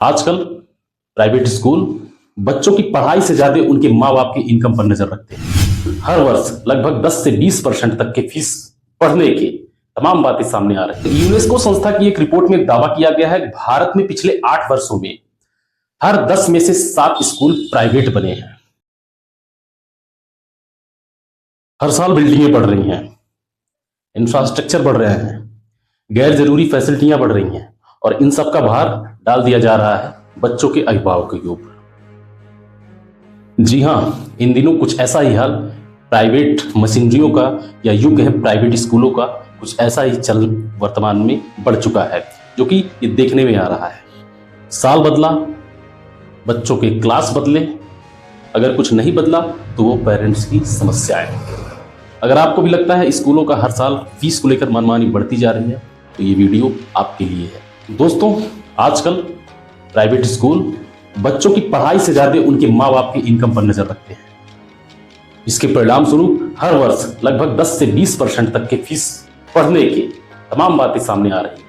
आजकल private school बच्चों की पढ़ाई से ज्यादा उनके माँ बाप की इनकम पर नजर रखते हैं। हर वर्ष लगभग 10 से 20% तक के फीस पढ़ने की तमाम बातें सामने आ रही है। यूनेस्को संस्था की एक रिपोर्ट में दावा किया गया है कि भारत में पिछले 8 वर्षों में हर 10 में से 7 स्कूल प्राइवेट बने हैं। हर साल बिल्डिंगें बढ़ रही हैं, इंफ्रास्ट्रक्चर बढ़ रहे हैं, गैर जरूरी फैसिलिटियां बढ़ रही हैं और इन सब का भार डाल दिया जा रहा है बच्चों के अभिभावकों के ऊपर। जी हां, इन दिनों कुछ ऐसा ही हाल प्राइवेट मशीनरियों का या यूं कहें प्राइवेट स्कूलों का कुछ ऐसा ही चल वर्तमान में बढ़ चुका है, जो कि ये देखने में आ रहा है। साल बदला, बच्चों के क्लास बदले, अगर कुछ नहीं बदला तो वो पेरेंट्स की समस्या है। अगर आपको भी लगता है स्कूलों का हर साल फीस को लेकर मनमानी बढ़ती जा रही है तो ये वीडियो आपके लिए है। दोस्तों, आजकल प्राइवेट स्कूल बच्चों की पढ़ाई से ज्यादा उनके माँ बाप की इनकम पर नजर रखते हैं। इसके परिणाम स्वरूप हर वर्ष लगभग 10 से 20% तक के फीस पढ़ने की तमाम बातें सामने आ रही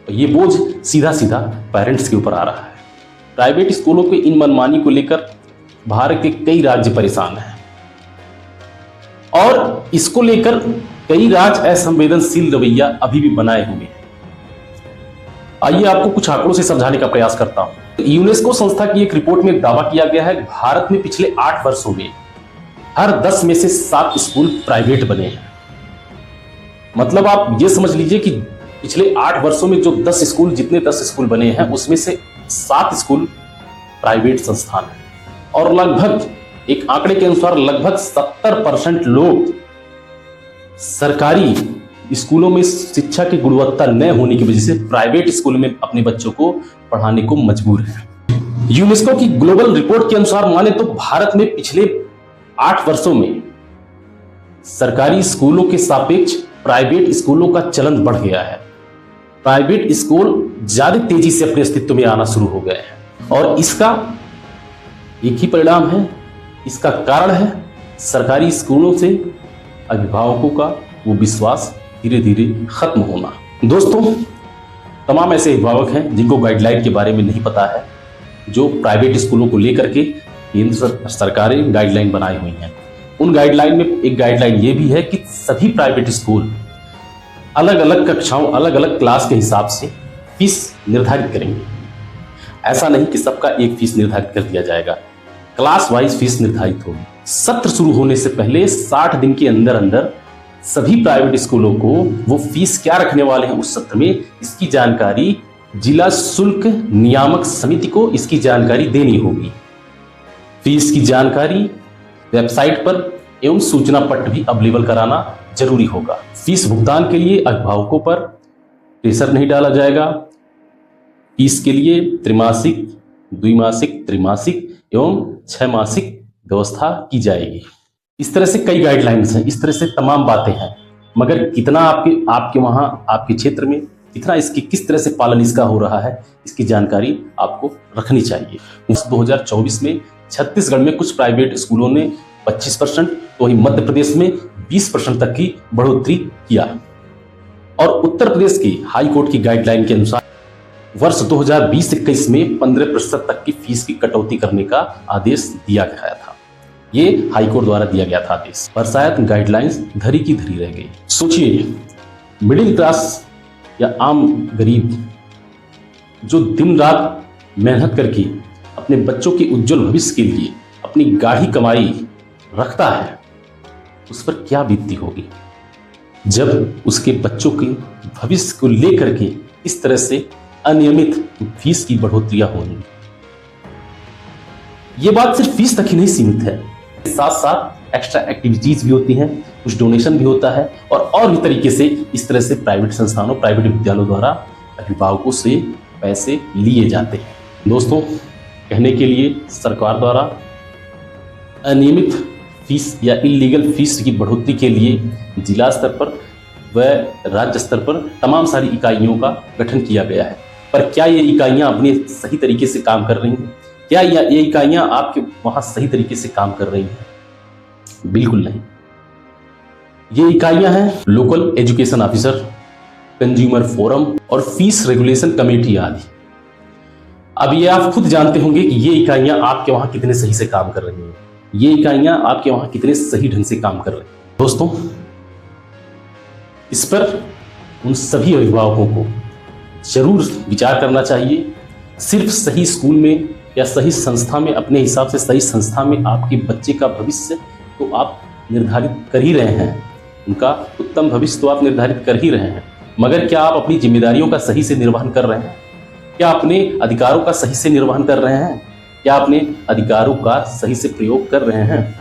हैं। ये बोझ सीधा सीधा पेरेंट्स के ऊपर आ रहा है। प्राइवेट स्कूलों के इन मनमानी को लेकर भारत के कई राज्य परेशान हैं और इसको लेकर कई राज्य असंवेदनशील रवैया अभी भी बनाए हुए हैं। आइए आपको कुछ आंकड़ों से समझाने का प्रयास करता हूं। यूनेस्को संस्था की एक रिपोर्ट में दावा किया गया है कि भारत में पिछले 8 वर्षों में हर 10 में से 7 स्कूल प्राइवेट बने हैं। मतलब आप ये समझ लीजिए कि पिछले 8 वर्षों में जो 10 स्कूल बने हैं उसमें से 7 स्कूल प्राइवेट संस्थान हैं और लगभग एक आंकड़े के अनुसार लगभग 70% लोग सरकारी स्कूलों में शिक्षा की गुणवत्ता न होने की वजह से प्राइवेट स्कूल में अपने बच्चों को पढ़ाने को मजबूर हैं। यूनेस्को की ग्लोबल रिपोर्ट के अनुसार माने तो भारत में पिछले 8 वर्षों में सरकारी स्कूलों के सापेक्ष प्राइवेट स्कूलों का चलन बढ़ गया है। प्राइवेट स्कूल ज्यादा तेजी से अपने अस्तित्व में आना शुरू हो गए हैं और इसका एक ही परिणाम है, इसका कारण है सरकारी स्कूलों से अभिभावकों का वो विश्वास धीरे धीरे खत्म होना। दोस्तों, तमाम ऐसे अभिभावक हैं जिनको गाइडलाइन के बारे में नहीं पता है, जो प्राइवेट स्कूलों को लेकर के केंद्र सरकारें गाइडलाइन बनाई हुई हैं। उन गाइडलाइन में एक गाइडलाइन ये भी है कि सभी प्राइवेट स्कूल अलग अलग कक्षाओं, अलग अलग क्लास के हिसाब से फीस निर्धारित करेंगे। ऐसा नहीं कि सबका एक फीस निर्धारित कर दिया जाएगा, क्लास वाइज फीस निर्धारित होगी। सत्र शुरू होने से पहले 60 दिन के अंदर अंदर सभी प्राइवेट स्कूलों को वो फीस क्या रखने वाले हैं उस सत्र में, इसकी जानकारी जिला शुल्क नियामक समिति को इसकी जानकारी देनी होगी। फीस की जानकारी वेबसाइट पर एवं सूचना पत्र भी अवेलेबल कराना जरूरी होगा। फीस भुगतान के लिए अभिभावकों पर प्रेशर नहीं डाला जाएगा। फीस के लिए त्रैमासिक, द्विमासिक, त्रैमासिक एवं 6 मासिक व्यवस्था की जाएगी। इस तरह से कई गाइडलाइंस हैं, इस तरह से तमाम बातें हैं, मगर कितना आपके वहां आपके क्षेत्र में कितना इसकी किस तरह से पालन इसका हो रहा है, इसकी जानकारी आपको रखनी चाहिए। 2024 में छत्तीसगढ़ में कुछ प्राइवेट स्कूलों ने 25%, तो वहीं मध्य प्रदेश में 20% तक की बढ़ोतरी किया और उत्तर प्रदेश की हाई कोर्ट की गाइडलाइन के अनुसार वर्ष 2020-21 में 15% तक की फीस की कटौती करने का आदेश दिया गया था। ये हाई कोर्ट द्वारा दिया गया था आदेश, पर शायद गाइडलाइंस धरी की धरी रह गई। सोचिए, मिडिल क्लास या आम गरीब जो दिन रात मेहनत करके अपने बच्चों के उज्जवल भविष्य के लिए अपनी गाढ़ी कमाई रखता है, उस पर क्या बीतती होगी जब उसके बच्चों के भविष्य को लेकर के इस तरह से अनियमित फीस की बढ़ोतरियां होंगी। ये बात सिर्फ फीस तक ही नहीं सीमित है, साथ साथ एक्स्ट्रा एक्टिविटीज भी होती हैं, कुछ डोनेशन भी होता है और भी तरीके से इस तरह से प्राइवेट संस्थानों, प्राइवेट विद्यालयों द्वारा अभिभावकों से पैसे लिए जाते हैं। दोस्तों, कहने के लिए सरकार द्वारा अनियमित फीस या इलीगल फीस की बढ़ोतरी के लिए जिला स्तर पर व राज्य स्तर पर तमाम सारी इकाइयों का गठन किया गया है, पर क्या ये इकाइयां अपने सही तरीके से काम कर रही हैं? क्या ये इकाइयां आपके वहां सही तरीके से काम कर रही हैं? बिल्कुल नहीं। ये इकाइयां हैं local education officer, consumer forum और फीस रेगुलेशन कमेटी आदि। अब ये आप खुद जानते होंगे कि ये इकाइयां आपके वहां कितने सही से काम कर रही हैं, ये इकाइयां आपके वहां कितने सही ढंग से काम कर रही हैं। दोस्तों, इस पर उन सभी अभिभावकों को जरूर विचार करना चाहिए। सिर्फ सही स्कूल में या सही संस्था में, अपने हिसाब से सही संस्था में आपके बच्चे का भविष्य तो आप निर्धारित कर ही रहे हैं, उनका उत्तम भविष्य तो आप निर्धारित कर ही रहे हैं, मगर क्या आप अपनी जिम्मेदारियों का सही से निर्वहन कर रहे हैं? क्या अपने अधिकारों का सही से निर्वहन कर रहे हैं? क्या अपने अधिकारों का सही से प्रयोग कर रहे हैं?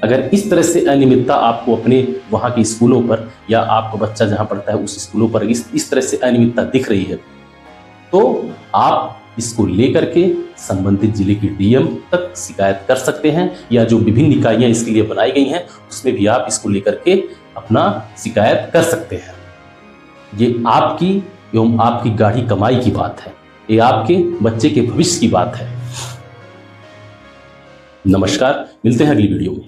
अगर इस तरह से अनियमितता आपको अपने वहाँ के स्कूलों पर या आपका बच्चा जहाँ पढ़ता है उस स्कूलों पर इस तरह से अनियमितता दिख रही है, तो आप इसको लेकर के संबंधित जिले की डीएम तक शिकायत कर सकते हैं, या जो विभिन्न इकाइयां इसके लिए बनाई गई हैं उसमें भी आप इसको लेकर के अपना शिकायत कर सकते हैं। ये आपकी एवं आपकी गाढ़ी कमाई की बात है, ये आपके बच्चे के भविष्य की बात है। नमस्कार, मिलते हैं अगली वीडियो में।